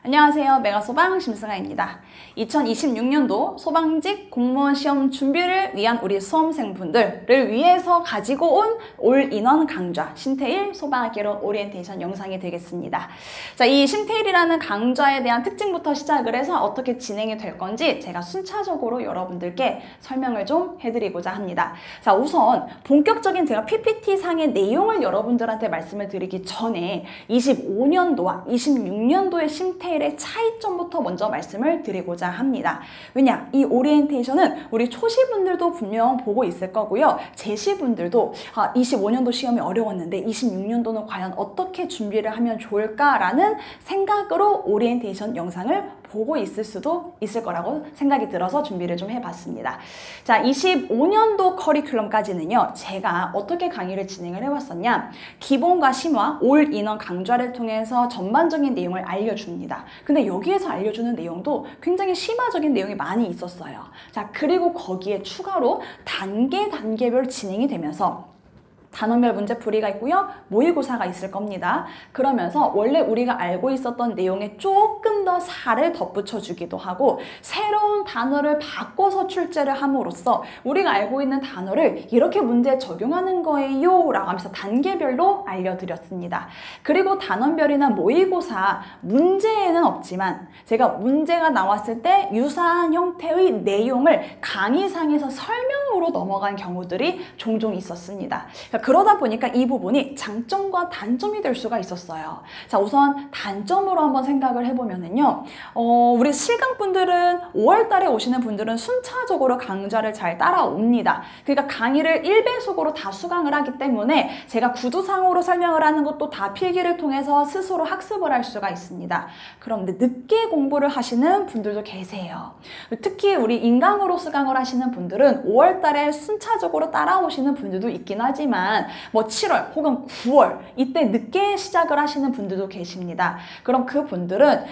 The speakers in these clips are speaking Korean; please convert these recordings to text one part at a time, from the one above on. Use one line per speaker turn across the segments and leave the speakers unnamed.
안녕하세요. 메가소방 심승아입니다. 2026년도 소방직 공무원 시험 준비를 위한 우리 수험생분들을 위해서 가지고 온 올 인원 강좌 신태일 소방학개론 오리엔테이션 영상이 되겠습니다. 자, 이 신태일이라는 강좌에 대한 특징부터 시작을 해서 어떻게 진행이 될 건지 제가 순차적으로 여러분들께 설명을 좀 해드리고자 합니다. 자, 우선 본격적인 제가 PPT상의 내용을 여러분들한테 말씀을 드리기 전에 25년도와 26년도의 신태일의 차이점부터 먼저 말씀을 드리고자 합니다. 왜냐? 이 오리엔테이션은 우리 초시분들도 분명 보고 있을 거고요. 제시분들도 25년도 시험이 어려웠는데 26년도는 과연 어떻게 준비를 하면 좋을까라는 생각으로 오리엔테이션 영상을 보고 있을 수도 있을 거라고 생각이 들어서 준비를 좀 해봤습니다. 자, 25년도 커리큘럼까지는요, 제가 어떻게 강의를 진행을 해왔었냐, 기본과 심화, 올 인원 강좌를 통해서 전반적인 내용을 알려줍니다. 근데 여기에서 알려주는 내용도 굉장히 심화적인 내용이 많이 있었어요. 자, 그리고 거기에 추가로 단계별 진행이 되면서 단원별 문제풀이가 있고요. 모의고사가 있을 겁니다. 그러면서 원래 우리가 알고 있었던 내용에 조금 더 살을 덧붙여주기도 하고 새로운 단어를 바꿔서 출제를 함으로써 우리가 알고 있는 단어를 이렇게 문제에 적용하는 거예요 라고 하면서 단계별로 알려드렸습니다. 그리고 단원별이나 모의고사 문제에는 없지만 제가 문제가 나왔을 때 유사한 형태의 내용을 강의상에서 설명으로 넘어간 경우들이 종종 있었습니다. 그러다 보니까 이 부분이 장점과 단점이 될 수가 있었어요. 자, 우선 단점으로 한번 생각을 해보면은요, 우리 실강분들은 5월달에 오시는 분들은 순차적으로 강좌를 잘 따라옵니다. 그러니까 강의를 1배속으로 다 수강을 하기 때문에 제가 구두상으로 설명을 하는 것도 다 필기를 통해서 스스로 학습을 할 수가 있습니다. 그런데 늦게 공부를 하시는 분들도 계세요. 특히 우리 인강으로 수강을 하시는 분들은 5월달에 순차적으로 따라오시는 분들도 있긴 하지만 뭐 7월 혹은 9월 이때 늦게 시작을 하시는 분들도 계십니다. 그럼 그분들은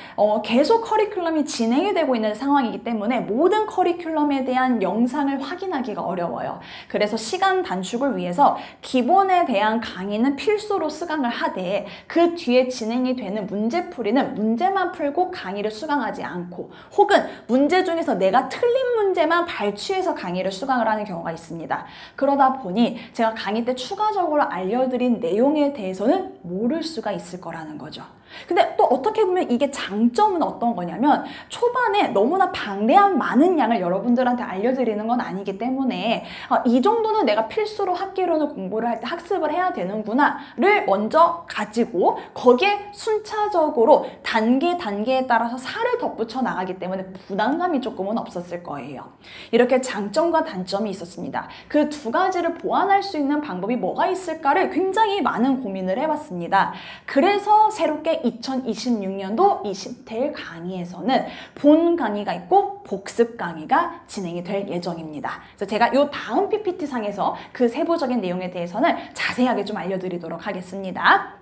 계속 커리큘럼이 진행이 되고 있는 상황이기 때문에 모든 커리큘럼에 대한 영상을 확인하기가 어려워요. 그래서 시간 단축을 위해서 기본에 대한 강의는 필수로 수강을 하되 그 뒤에 진행이 되는 문제풀이는 문제만 풀고 강의를 수강하지 않고 혹은 문제 중에서 내가 틀린 문제만 발췌해서 강의를 수강을 하는 경우가 있습니다. 그러다 보니 제가 강의 때 추가적으로 알려드린 내용에 대해서는 모를 수가 있을 거라는 거죠. 근데 또 어떻게 보면 이게 장점은 어떤 거냐면 초반에 너무나 방대한 많은 양을 여러분들한테 알려드리는 건 아니기 때문에 이 정도는 내가 필수로 학기론을 공부를 할 때 학습을 해야 되는구나를 먼저 가지고 거기에 순차적으로 단계에 따라서 살을 덧붙여 나가기 때문에 부담감이 조금은 없었을 거예요. 이렇게 장점과 단점이 있었습니다. 그 두 가지를 보완할 수 있는 방법이 뭐가 있을까를 굉장히 많은 고민을 해봤습니다. 그래서 새롭게 2026년도 이 신태일 강의에서는 본 강의가 있고 복습 강의가 진행이 될 예정입니다. 그래서 제가 이 다음 PPT상에서 그 세부적인 내용에 대해서는 자세하게 좀 알려드리도록 하겠습니다.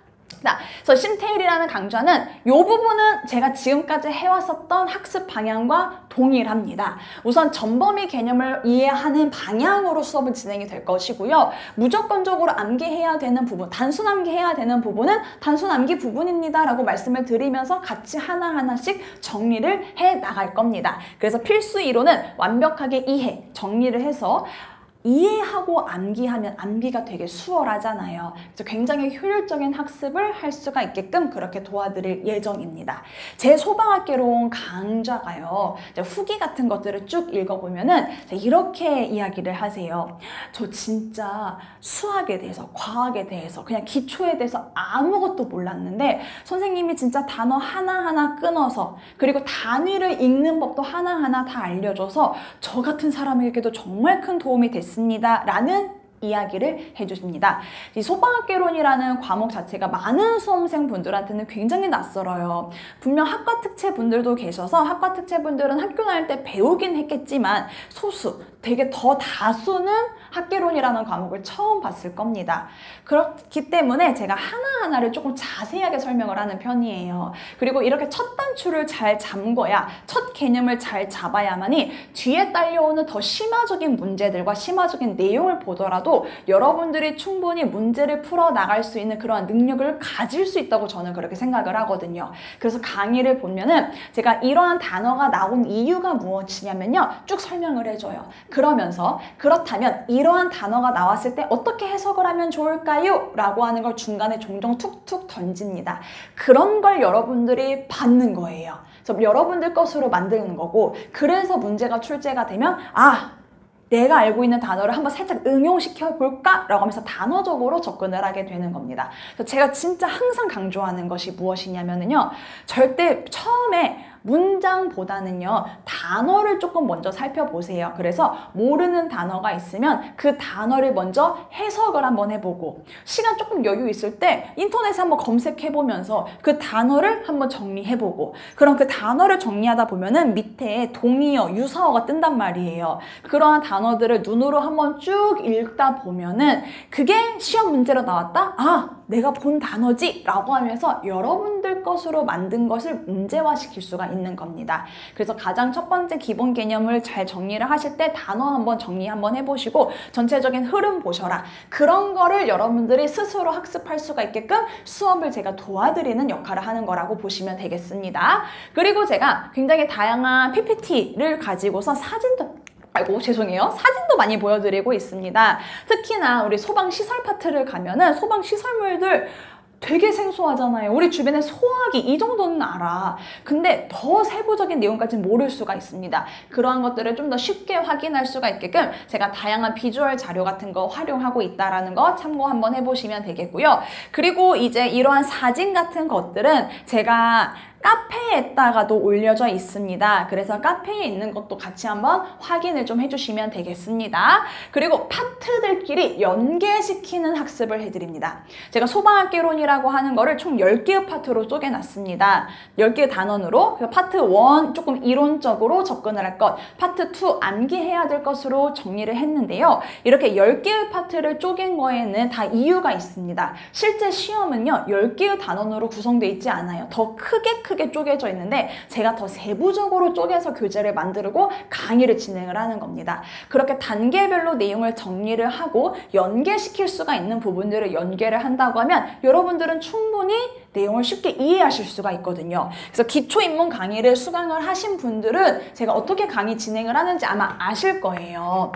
자, 그래서 신태일이라는 강좌는 이 부분은 제가 지금까지 해왔었던 학습 방향과 동일합니다. 우선 전범위 개념을 이해하는 방향으로 수업은 진행이 될 것이고요. 무조건적으로 암기해야 되는 부분, 단순 암기해야 되는 부분은 단순 암기 부분입니다 라고 말씀을 드리면서 같이 하나하나씩 정리를 해 나갈 겁니다. 그래서 필수 이론은 완벽하게 이해, 정리를 해서 이해하고 암기하면 암기가 되게 수월하잖아요. 그래서 굉장히 효율적인 학습을 할 수가 있게끔 그렇게 도와드릴 예정입니다. 제 소방학개론 강좌가요, 후기 같은 것들을 쭉 읽어보면은 이렇게 이야기를 하세요. 저 진짜 수학에 대해서, 과학에 대해서, 그냥 기초에 대해서 아무것도 몰랐는데 선생님이 진짜 단어 하나하나 끊어서 그리고 단위를 읽는 법도 하나하나 다 알려줘서 저 같은 사람에게도 정말 큰 도움이 됐습니다. 라는 이야기를 해주십니다. 이 소방학개론이라는 과목 자체가 많은 수험생분들한테는 굉장히 낯설어요. 분명 학과 특채 분들도 계셔서 학과 특채 분들은 학교 다닐 때 배우긴 했겠지만 소수, 되게 더 다수는 학개론이라는 과목을 처음 봤을 겁니다. 그렇기 때문에 제가 하나하나를 조금 자세하게 설명을 하는 편이에요. 그리고 이렇게 첫 단추를 잘 잠궈야, 첫 개념을 잘 잡아야만이 뒤에 딸려오는 더 심화적인 문제들과 심화적인 내용을 보더라도 여러분들이 충분히 문제를 풀어나갈 수 있는 그러한 능력을 가질 수 있다고 저는 그렇게 생각을 하거든요. 그래서 강의를 보면은 제가 이러한 단어가 나온 이유가 무엇이냐면요, 쭉 설명을 해줘요. 그러면서 그렇다면 이러한 단어가 나왔을 때 어떻게 해석을 하면 좋을까요? 라고 하는 걸 중간에 종종 툭툭 던집니다. 그런 걸 여러분들이 받는 거예요. 그래서 여러분들 것으로 만드는 거고, 그래서 문제가 출제가 되면 내가 알고 있는 단어를 한번 살짝 응용시켜 볼까? 라고 하면서 단어적으로 접근을 하게 되는 겁니다. 그래서 제가 진짜 항상 강조하는 것이 무엇이냐면요, 절대 처음에 문장보다는요, 단어를 조금 먼저 살펴보세요. 그래서 모르는 단어가 있으면 그 단어를 먼저 해석을 한번 해보고, 시간 조금 여유 있을 때 인터넷에 한번 검색해보면서 그 단어를 한번 정리해보고, 그럼 그 단어를 정리하다 보면은 밑에 동의어, 유사어가 뜬단 말이에요. 그러한 단어들을 눈으로 한번 쭉 읽다 보면은 그게 시험 문제로 나왔다? 내가 본 단어지? 라고 하면서 여러분들 것으로 만든 것을 문제화시킬 수가 있는 겁니다. 그래서 가장 첫 번째 기본 개념을 잘 정리를 하실 때 단어 한번 정리 한번 해보시고 전체적인 흐름 보셔라. 그런 거를 여러분들이 스스로 학습할 수가 있게끔 수업을 제가 도와드리는 역할을 하는 거라고 보시면 되겠습니다. 그리고 제가 굉장히 다양한 PPT를 가지고서 사진도 많이 보여드리고 있습니다. 특히나 우리 소방시설 파트를 가면은 소방시설물들 되게 생소하잖아요. 우리 주변에 소화기 이 정도는 알아. 근데 더 세부적인 내용까지는 모를 수가 있습니다. 그러한 것들을 좀 더 쉽게 확인할 수가 있게끔 제가 다양한 비주얼 자료 같은 거 활용하고 있다라는 거 참고 한번 해보시면 되겠고요. 그리고 이제 이러한 사진 같은 것들은 제가 카페에다가도 올려져 있습니다. 그래서 카페에 있는 것도 같이 한번 확인을 좀 해주시면 되겠습니다. 그리고 파트들끼리 연계시키는 학습을 해드립니다. 제가 소방학개론이라고 하는 거를 총 10개의 파트로 쪼개놨습니다. 10개의 단원으로. 파트 1 조금 이론적으로 접근을 할 것, 파트 2 암기해야 될 것으로 정리를 했는데요. 이렇게 10개의 파트를 쪼갠 거에는 다 이유가 있습니다. 실제 시험은요, 10개의 단원으로 구성되어 있지 않아요. 더 크게 쪼개져 있는데 제가 더 세부적으로 쪼개서 교재를 만들고 강의를 진행을 하는 겁니다. 그렇게 단계별로 내용을 정리를 하고 연계시킬 수가 있는 부분들을 연계를 한다고 하면 여러분들은 충분히 내용을 쉽게 이해하실 수가 있거든요. 그래서 기초입문 강의를 수강을 하신 분들은 제가 어떻게 강의 진행을 하는지 아마 아실 거예요.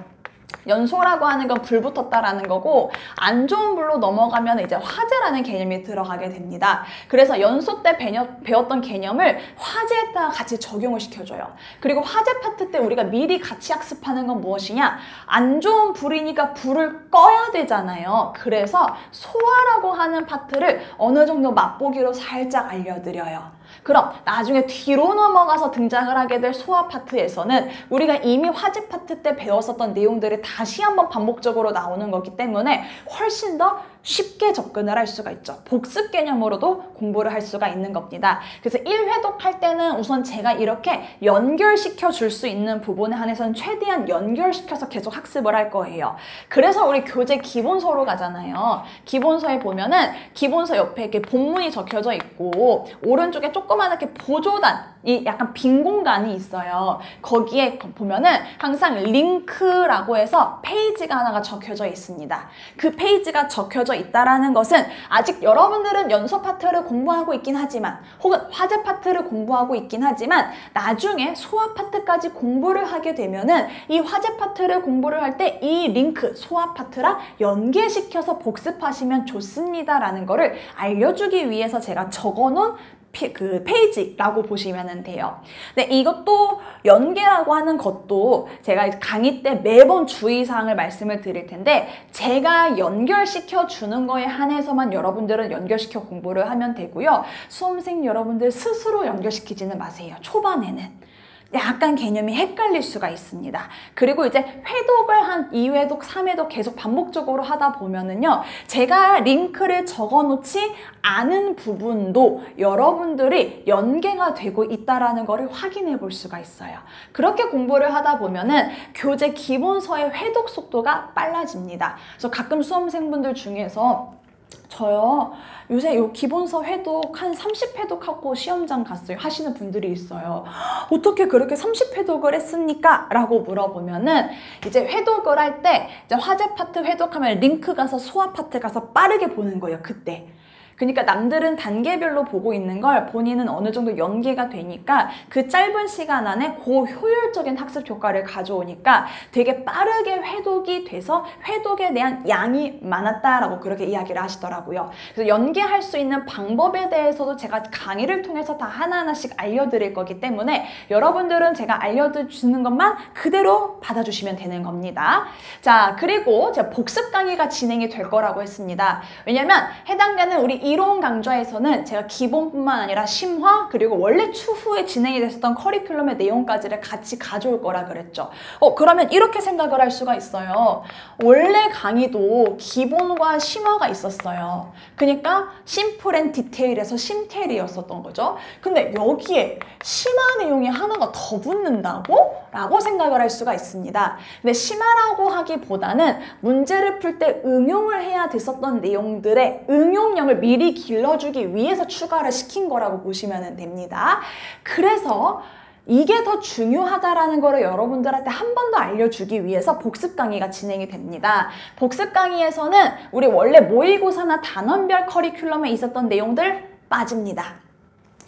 연소라고 하는 건 불 붙었다라는 거고, 안 좋은 불로 넘어가면 이제 화재라는 개념이 들어가게 됩니다. 그래서 연소 때 배웠던 개념을 화재에다가 같이 적용을 시켜줘요. 그리고 화재 파트 때 우리가 미리 같이 학습하는 건 무엇이냐? 안 좋은 불이니까 불을 꺼야 되잖아요. 그래서 소화라고 하는 파트를 어느 정도 맛보기로 살짝 알려드려요. 그럼 나중에 뒤로 넘어가서 등장을 하게 될 소화 파트에서는 우리가 이미 화재 파트 때 배웠었던 내용들이 다시 한번 반복적으로 나오는 거기 때문에 훨씬 더 쉽게 접근을 할 수가 있죠. 복습 개념으로도 공부를 할 수가 있는 겁니다. 그래서 1회독 할 때는 우선 제가 이렇게 연결시켜 줄 수 있는 부분에 한해서는 최대한 연결시켜서 계속 학습을 할 거예요. 그래서 우리 교재 기본서로 가잖아요. 기본서에 보면은 기본서 옆에 이렇게 본문이 적혀져 있고 오른쪽에 조그맣게 보조단이 약간 빈 공간이 있어요. 거기에 보면은 항상 링크라고 해서 페이지가 하나가 적혀져 있습니다. 그 페이지가 적혀져 있다라는 것은 아직 여러분들은 연소 파트를 공부하고 있긴 하지만, 혹은 화재 파트를 공부하고 있긴 하지만 나중에 소화 파트까지 공부를 하게 되면은 이 화재 파트를 공부를 할 때 이 링크 소화 파트랑 연계시켜서 복습하시면 좋습니다라는 거를 알려주기 위해서 제가 적어놓은 그 페이지라고 보시면 돼요. 근데 이것도 연계라고 하는 것도 제가 강의 때 매번 주의사항을 말씀을 드릴 텐데, 제가 연결시켜 주는 거에 한해서만 여러분들은 연결시켜 공부를 하면 되고요. 수험생 여러분들 스스로 연결시키지는 마세요. 초반에는. 약간 개념이 헷갈릴 수가 있습니다. 그리고 이제 회독을 한 2회독, 3회독 계속 반복적으로 하다 보면은요, 제가 링크를 적어 놓지 않은 부분도 여러분들이 연계가 되고 있다라는 거를 확인해 볼 수가 있어요. 그렇게 공부를 하다 보면은 교재 기본서의 회독 속도가 빨라집니다. 그래서 가끔 수험생분들 중에서 저요, 요새 요 기본서 회독 한 30회독 하고 시험장 갔어요 하시는 분들이 있어요. 어떻게 그렇게 30회독을 했습니까? 라고 물어보면은 이제 회독을 할 때 이제 화제 파트 회독하면 링크 가서 소화 파트 가서 빠르게 보는 거예요, 그때. 그러니까 남들은 단계별로 보고 있는 걸 본인은 어느 정도 연계가 되니까 그 짧은 시간 안에 고효율적인 학습 효과를 가져오니까 되게 빠르게 회독이 돼서 회독에 대한 양이 많았다라고 그렇게 이야기를 하시더라고요. 그래서 연계할 수 있는 방법에 대해서도 제가 강의를 통해서 다 하나하나씩 알려드릴 거기 때문에 여러분들은 제가 알려주는 것만 그대로 받아주시면 되는 겁니다. 자, 그리고 제가 복습 강의가 진행이 될 거라고 했습니다. 왜냐면 해당되는 우리 이론 강좌에서는 제가 기본뿐만 아니라 심화 그리고 원래 추후에 진행이 됐었던 커리큘럼의 내용까지를 같이 가져올 거라 그랬죠. 그러면 이렇게 생각을 할 수가 있어요. 원래 강의도 기본과 심화가 있었어요. 그러니까 심플 앤 디테일에서 심테일이었었던 거죠. 근데 여기에 심화 내용이 하나가 더 붙는다고? 라고 생각을 할 수가 있습니다. 근데 심화라고 하기보다는 문제를 풀 때 응용을 해야 됐었던 내용들의 응용력을 미리 길러주기 위해서 추가를 시킨 거라고 보시면 됩니다. 그래서 이게 더 중요하다라는 거를 여러분들한테 한 번 더 알려주기 위해서 복습 강의가 진행이 됩니다. 복습 강의에서는 우리 원래 모의고사나 단원별 커리큘럼에 있었던 내용들 빠집니다.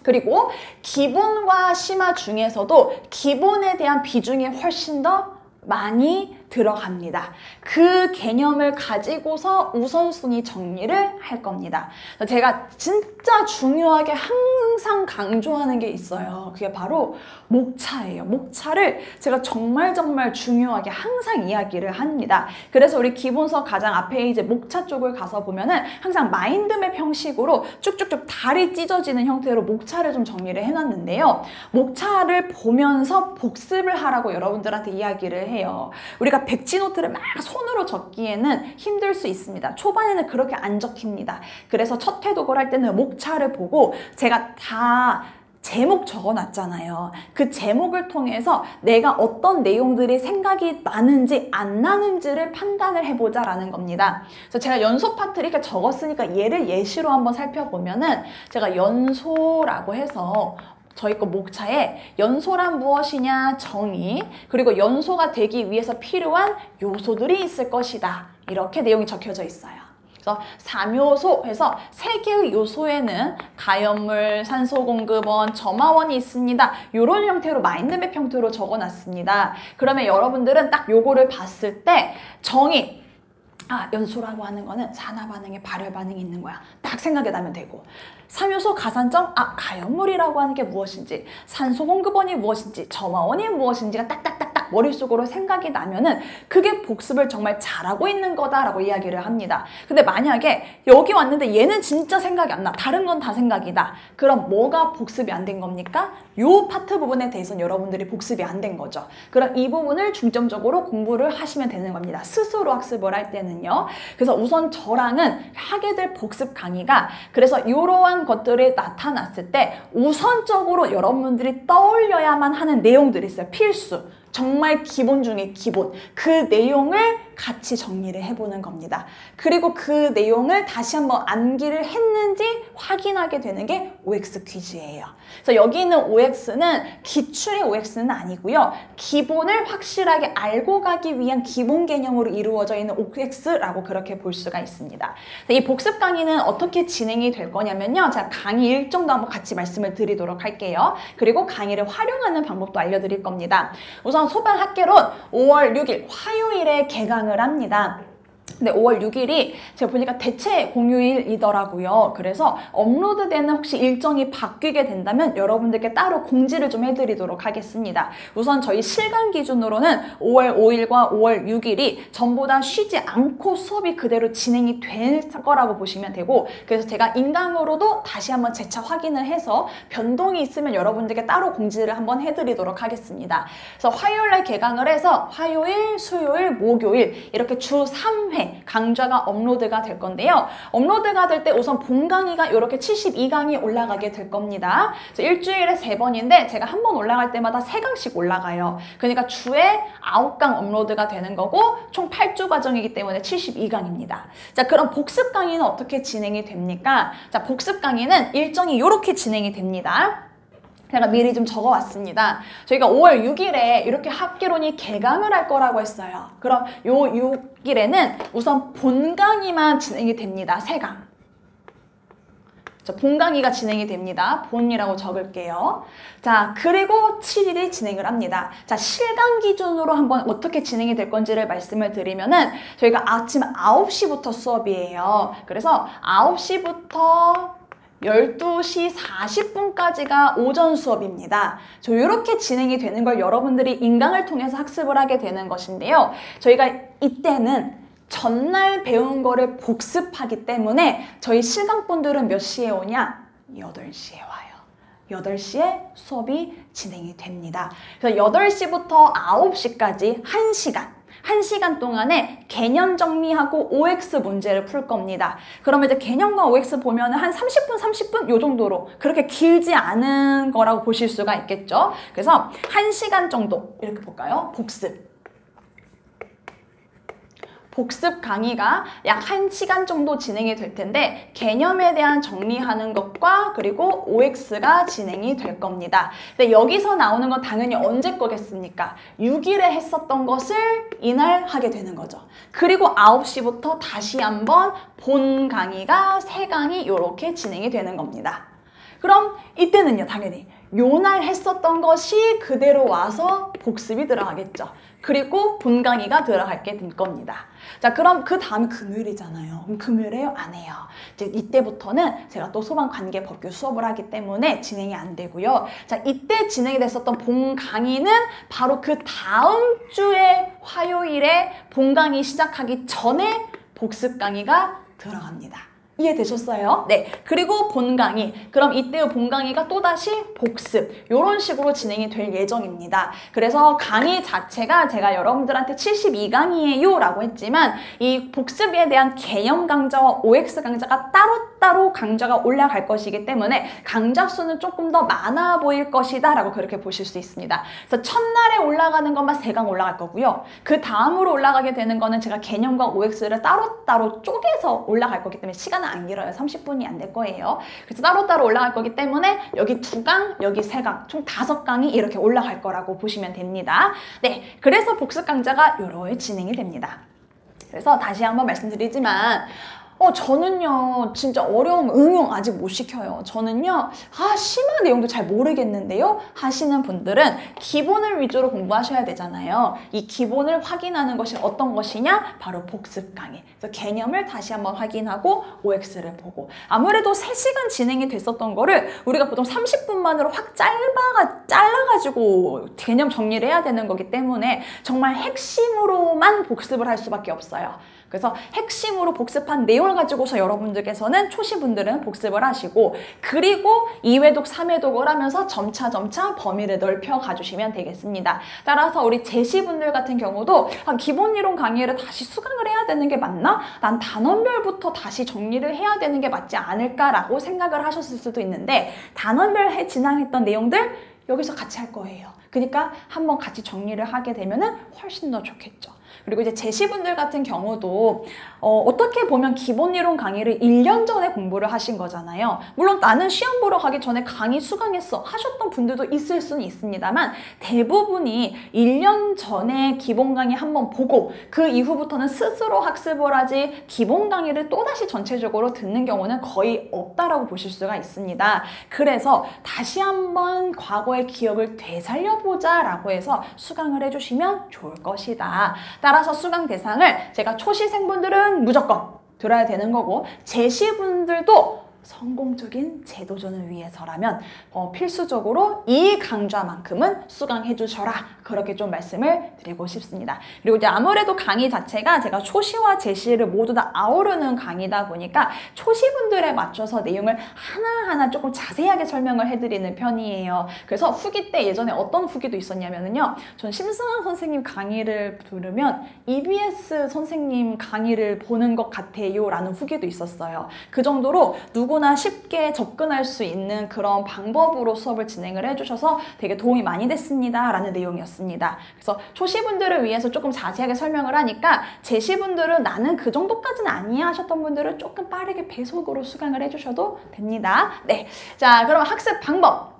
그리고 기본과 심화 중에서도 기본에 대한 비중이 훨씬 더 많이 들어갑니다. 그 개념을 가지고서 우선순위 정리를 할 겁니다. 제가 진짜 중요하게 항상 강조하는 게 있어요. 그게 바로 목차예요. 목차를 제가 정말 중요하게 항상 이야기를 합니다. 그래서 우리 기본서 가장 앞에 이제 목차 쪽을 가서 보면은 항상 마인드맵 형식으로 쭉쭉쭉 달이 찢어지는 형태로 목차를 좀 정리를 해놨는데요. 목차를 보면서 복습을 하라고 여러분들한테 이야기를 해요. 우리가 백지노트를 막 손으로 적기에는 힘들 수 있습니다. 초반에는 그렇게 안 적힙니다. 그래서 첫 회독을 할 때는 목차를 보고 제가 다 제목 적어놨잖아요. 그 제목을 통해서 내가 어떤 내용들이 생각이 나는지 안 나는지를 판단을 해보자라는 겁니다. 그래서 제가 연소 파트를 이렇게 적었으니까 얘를 예시로 한번 살펴보면은 제가 연소라고 해서 저희 거 목차에 연소란 무엇이냐 정의, 그리고 연소가 되기 위해서 필요한 요소들이 있을 것이다. 이렇게 내용이 적혀져 있어요. 그래서 3요소 해서 3개의 요소에는 가연물, 산소공급원, 점화원이 있습니다. 이런 형태로 마인드맵 형태로 적어놨습니다. 그러면 여러분들은 딱 요거를 봤을 때 정의, 연소라고 하는 거는 산화 반응에 발열 반응이 있는 거야. 딱 생각이 나면 되고. 3요소 가산점, 가연물이라고 하는 게 무엇인지, 산소 공급원이 무엇인지, 점화원이 무엇인지가 딱딱딱딱 머릿속으로 생각이 나면은 그게 복습을 정말 잘하고 있는 거다라고 이야기를 합니다. 근데 만약에 여기 왔는데 얘는 진짜 생각이 안 나. 다른 건 다 생각이 나. 그럼 뭐가 복습이 안 된 겁니까? 요 파트 부분에 대해서는 여러분들이 복습이 안 된 거죠. 그럼 이 부분을 중점적으로 공부를 하시면 되는 겁니다. 스스로 학습을 할 때는요. 그래서 우선 저랑은 하게 될 복습 강의가 그래서 이러한 것들이 나타났을 때 우선적으로 여러분들이 떠올려야만 하는 내용들이 있어요. 필수. 정말 기본 중에 기본. 그 내용을 같이 정리를 해보는 겁니다. 그리고 그 내용을 다시 한번 암기를 했는지 확인하게 되는 게 OX 퀴즈예요. 그래서 여기 있는 OX는 기출의 OX는 아니고요. 기본을 확실하게 알고 가기 위한 기본 개념으로 이루어져 있는 OX라고 그렇게 볼 수가 있습니다. 이 복습 강의는 어떻게 진행이 될 거냐면요. 제가 강의 일정도 한번 같이 말씀을 드리도록 할게요. 그리고 강의를 활용하는 방법도 알려드릴 겁니다. 우선 소방학개론 5월 6일 화요일에 개강을 합니다. 근데 5월 6일이 제가 보니까 대체 공휴일이더라고요. 그래서 업로드되는 혹시 일정이 바뀌게 된다면 여러분들께 따로 공지를 좀 해드리도록 하겠습니다. 우선 저희 실강 기준으로는 5월 5일과 5월 6일이 전부 다 쉬지 않고 수업이 그대로 진행이 될 거라고 보시면 되고, 그래서 제가 인강으로도 다시 한번 재차 확인을 해서 변동이 있으면 여러분들께 따로 공지를 한번 해드리도록 하겠습니다. 그래서 화요일날 개강을 해서 화요일, 수요일, 목요일 이렇게 주 3회 강좌가 업로드가 될 건데요. 업로드가 될 때 우선 본 강의가 이렇게 72강이 올라가게 될 겁니다. 그래서 일주일에 3번인데 제가 한 번 올라갈 때마다 3강씩 올라가요. 그러니까 주에 9강 업로드가 되는 거고 총 8주 과정이기 때문에 72강입니다. 자, 그럼 복습 강의는 어떻게 진행이 됩니까? 자, 복습 강의는 일정이 이렇게 진행이 됩니다. 제가 미리 좀 적어왔습니다. 저희가 5월 6일에 이렇게 학기론이 개강을 할 거라고 했어요. 그럼 요 6일에는 우선 본 강의만 진행이 됩니다. 3강. 본 강의가 진행이 됩니다. 본이라고 적을게요. 자, 그리고 7일이 진행을 합니다. 자, 실강 기준으로 한번 어떻게 진행이 될 건지를 말씀을 드리면은 저희가 아침 9시부터 수업이에요. 그래서 9시부터 12시 40분까지가 오전 수업입니다. 이렇게 진행이 되는 걸 여러분들이 인강을 통해서 학습을 하게 되는 것인데요. 저희가 이때는 전날 배운 거를 복습하기 때문에 저희 실강분들은 몇 시에 오냐? 8시에 와요. 8시에 수업이 진행이 됩니다. 그래서 8시부터 9시까지 1시간 동안에 개념 정리하고 OX 문제를 풀 겁니다. 그러면 이제 개념과 OX 보면 한 30분 요 정도로 그렇게 길지 않은 거라고 보실 수가 있겠죠. 그래서 1시간 정도 이렇게 볼까요? 복습 강의가 약 1시간 정도 진행이 될 텐데 개념에 대한 정리하는 것과 그리고 OX가 진행이 될 겁니다. 근데 여기서 나오는 건 당연히 언제 거겠습니까? 6일에 했었던 것을 이날 하게 되는 거죠. 그리고 9시부터 다시 한번 본 강의가 3강이 이렇게 진행이 되는 겁니다. 그럼 이때는요, 당연히 요날 했었던 것이 그대로 와서 복습이 들어가겠죠. 그리고 본 강의가 들어가게 될 겁니다. 자, 그럼 그 다음 금요일이잖아요. 그럼 금요일에요? 안 해요. 이제 이때부터는 제가 또 소방관계법규 수업을 하기 때문에 진행이 안 되고요. 자, 이때 진행이 됐었던 본 강의는 바로 그 다음 주에 화요일에 본 강의 시작하기 전에 복습 강의가 들어갑니다. 이해되셨어요? 네. 그리고 본 강의. 그럼 이때의 본 강의가 또다시 복습. 이런 식으로 진행이 될 예정입니다. 그래서 강의 자체가 제가 여러분들한테 72강이에요 라고 했지만 이 복습에 대한 개념 강좌와 OX 강좌가 따로따로 강좌가 올라갈 것이기 때문에 강좌 수는 조금 더 많아 보일 것이다 라고 그렇게 보실 수 있습니다. 그래서 첫날에 올라가는 것만 3강 올라갈 거고요. 그 다음으로 올라가게 되는 거는 제가 개념과 OX를 따로따로 쪼개서 올라갈 거기 때문에 시간은 안 길어요. 30분이 안 될 거예요. 그래서 따로따로 올라갈 거기 때문에 여기 2강, 여기 3강, 총 5강이 이렇게 올라갈 거라고 보시면 됩니다. 네, 그래서 복습 강좌가 이렇게 진행이 됩니다. 그래서 다시 한번 말씀드리지만 저는요 진짜 어려운 응용 아직 못 시켜요. 저는요 심화 내용도 잘 모르겠는데요 하시는 분들은 기본을 위주로 공부하셔야 되잖아요. 이 기본을 확인하는 것이 어떤 것이냐? 바로 복습 강의. 그래서 개념을 다시 한번 확인하고 OX를 보고, 아무래도 3시간 진행이 됐었던 거를 우리가 보통 30분만으로 확 잘라가지고 개념 정리를 해야 되는 거기 때문에 정말 핵심으로만 복습을 할 수밖에 없어요. 그래서 핵심으로 복습한 내용을 가지고서 여러분들께서는 초심분들은 복습을 하시고, 그리고 2회독, 3회독을 하면서 점차 범위를 넓혀 가주시면 되겠습니다. 따라서 우리 제시분들 같은 경우도 기본이론 강의를 다시 수강을 해야 되는 게 맞나? 난 단원별부터 다시 정리를 해야 되는 게 맞지 않을까라고 생각을 하셨을 수도 있는데, 단원별 진행했던 내용들 여기서 같이 할 거예요. 그러니까 한번 같이 정리를 하게 되면은 훨씬 더 좋겠죠. 그리고 이제 제시분들 같은 경우도 어떻게 보면 기본이론 강의를 1년 전에 공부를 하신 거잖아요. 물론 나는 시험 보러 가기 전에 강의 수강했어 하셨던 분들도 있을 수는 있습니다만, 대부분이 1년 전에 기본 강의 한번 보고 그 이후부터는 스스로 학습을 하지 기본 강의를 또다시 전체적으로 듣는 경우는 거의 없다라고 보실 수가 있습니다. 그래서 다시 한번 과거의 기억을 되살려보자 라고 해서 수강을 해주시면 좋을 것이다. 따라서 수강 대상을 제가 초시생분들은 무조건 들어야 되는 거고, 제시분들도 성공적인 재도전을 위해서라면 필수적으로 이 강좌만큼은 수강해 주셔라, 그렇게 좀 말씀을 드리고 싶습니다. 그리고 이제 아무래도 강의 자체가 제가 초시와 제시를 모두 다 아우르는 강의다 보니까 초시분들에 맞춰서 내용을 하나하나 조금 자세하게 설명을 해드리는 편이에요. 그래서 후기 때 예전에 어떤 후기도 있었냐면요, 전 심승환 선생님 강의를 들으면 EBS 선생님 강의를 보는 것 같아요 라는 후기도 있었어요. 그 정도로 누구나 쉽게 접근할 수 있는 그런 방법으로 수업을 진행을 해주셔서 되게 도움이 많이 됐습니다 라는 내용이었습니다. 그래서 초시분들을 위해서 조금 자세하게 설명을 하니까, 제시분들은 나는 그 정도까지는 아니야 하셨던 분들은 조금 빠르게 배속으로 수강을 해주셔도 됩니다. 네, 자, 그럼 학습 방법.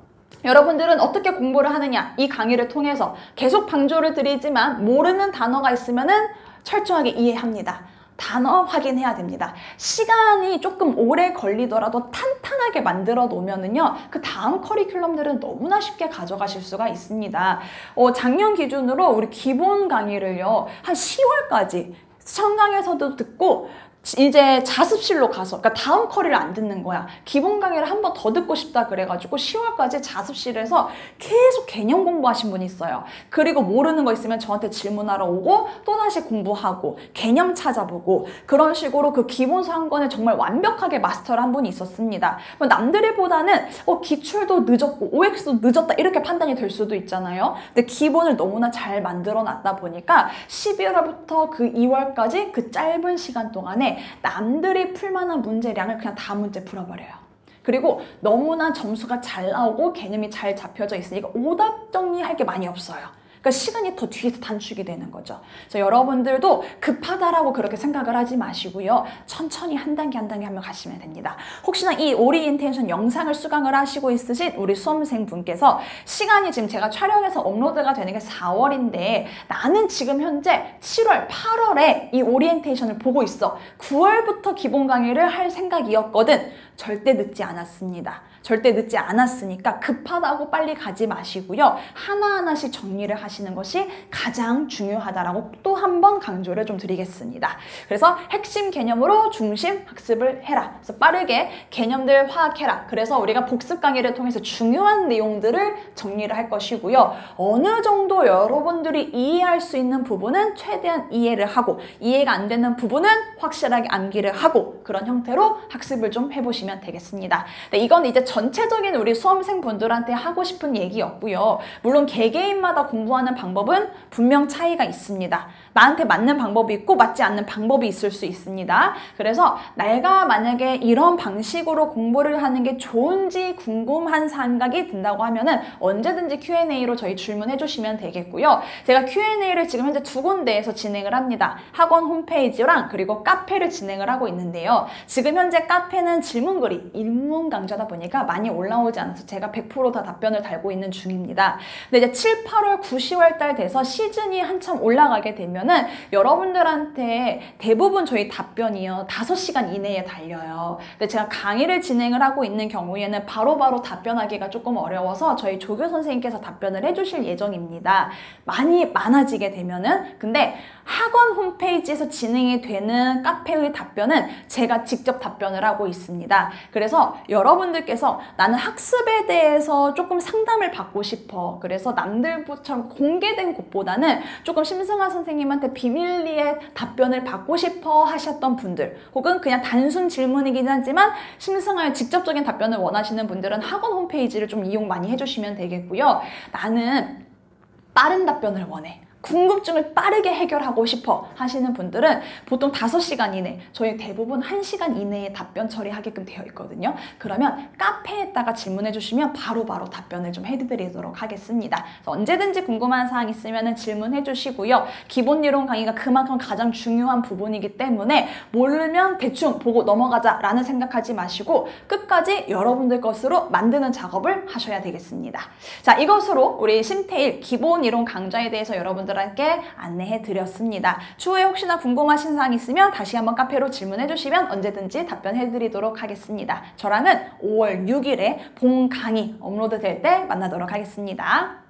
여러분들은 어떻게 공부를 하느냐, 이 강의를 통해서 계속 강조를 드리지만 모르는 단어가 있으면은 철저하게 이해합니다. 단어 확인해야 됩니다. 시간이 조금 오래 걸리더라도 탄탄하게 만들어 놓으면은요, 그 다음 커리큘럼들은 너무나 쉽게 가져가실 수가 있습니다. 작년 기준으로 우리 기본 강의를요, 한 10월까지 청강에서도 듣고 이제 자습실로 가서, 그러니까 다음 커리를 안 듣는 거야. 기본 강의를 한 번 더 듣고 싶다 그래가지고 10월까지 자습실에서 계속 개념 공부하신 분이 있어요. 그리고 모르는 거 있으면 저한테 질문하러 오고 또다시 공부하고 개념 찾아보고, 그런 식으로 그 기본서 한 권을 정말 완벽하게 마스터를 한 분이 있었습니다. 남들보다는 기출도 늦었고 OX도 늦었다 이렇게 판단이 될 수도 있잖아요. 근데 기본을 너무나 잘 만들어 놨다 보니까 11월부터 그 2월까지 그 짧은 시간 동안에 남들이 풀만한 문제량을 그냥 다 문제 풀어버려요. 그리고 너무나 점수가 잘 나오고 개념이 잘 잡혀져 있으니까 오답 정리할 게 많이 없어요. 그러니까 시간이 더 뒤에서 단축이 되는 거죠. 그래서 여러분들도 급하다라고 그렇게 생각을 하지 마시고요. 천천히 한 단계 한 단계 하면 가시면 됩니다. 혹시나 이 오리엔테이션 영상을 수강을 하시고 있으신 우리 수험생분께서 시간이 지금 제가 촬영해서 업로드가 되는 게 4월인데 나는 지금 현재 7월, 8월에 이 오리엔테이션을 보고 있어. 9월부터 기본 강의를 할 생각이었거든. 절대 늦지 않았습니다. 절대 늦지 않았으니까 급하다고 빨리 가지 마시고요. 하나하나씩 정리를 하시는 것이 가장 중요하다라고 또 한 번 강조를 좀 드리겠습니다. 그래서 핵심 개념으로 중심 학습을 해라. 그래서 빠르게 개념들 파악해라. 그래서 우리가 복습 강의를 통해서 중요한 내용들을 정리를 할 것이고요. 어느 정도 여러분들이 이해할 수 있는 부분은 최대한 이해를 하고, 이해가 안 되는 부분은 확실하게 암기를 하고, 그런 형태로 학습을 좀 해보시면 되겠습니다. 네, 이건 이제 전체적인 우리 수험생분들한테 하고 싶은 얘기였고요. 물론 개개인마다 공부하는 방법은 분명 차이가 있습니다. 나한테 맞는 방법이 있고 맞지 않는 방법이 있을 수 있습니다. 그래서 내가 만약에 이런 방식으로 공부를 하는 게 좋은지 궁금한 생각이 든다고 하면은 언제든지 Q&A로 저희 질문해 주시면 되겠고요. 제가 Q&A를 지금 현재 2군데에서 진행을 합니다. 학원 홈페이지랑 그리고 카페를 진행을 하고 있는데요. 지금 현재 카페는 질문글이 일문 강좌다 보니까 많이 올라오지 않아서 제가 100% 다 답변을 달고 있는 중입니다. 근데 이제 7, 8월, 9, 10월 달 돼서 시즌이 한참 올라가게 되면은 여러분들한테 대부분 저희 답변이요 5시간 이내에 달려요. 근데 제가 강의를 진행을 하고 있는 경우에는 바로바로 답변하기가 조금 어려워서 저희 조교 선생님께서 답변을 해주실 예정입니다. 많이 많아지게 되면은. 근데 학원 홈페이지에서 진행이 되는 카페의 답변은 제가 직접 답변을 하고 있습니다. 그래서 여러분들께서 나는 학습에 대해서 조금 상담을 받고 싶어. 그래서 남들처럼 공개된 곳보다는 조금 심승아 선생님한테 비밀리에 답변을 받고 싶어 하셨던 분들, 혹은 그냥 단순 질문이긴 하지만 심승아의 직접적인 답변을 원하시는 분들은 학원 홈페이지를 좀 이용 많이 해주시면 되겠고요. 나는 빠른 답변을 원해. 궁금증을 빠르게 해결하고 싶어 하시는 분들은 보통 5시간 이내, 저희 대부분 1시간 이내에 답변 처리하게끔 되어 있거든요. 그러면 카페에다가 질문해 주시면 바로바로 답변을 좀 해드리도록 하겠습니다. 언제든지 궁금한 사항 있으면 질문해 주시고요. 기본 이론 강의가 그만큼 가장 중요한 부분이기 때문에 모르면 대충 보고 넘어가자 라는 생각하지 마시고 끝까지 여러분들 것으로 만드는 작업을 하셔야 되겠습니다. 자, 이것으로 우리 심태일 기본 이론 강좌에 대해서 여러분들 함께 안내해 드렸습니다. 추후에 혹시나 궁금하신 사항 있으면 다시 한번 카페로 질문해 주시면 언제든지 답변해 드리도록 하겠습니다. 저랑은 5월 6일에 본 강의 업로드 될 때 만나도록 하겠습니다.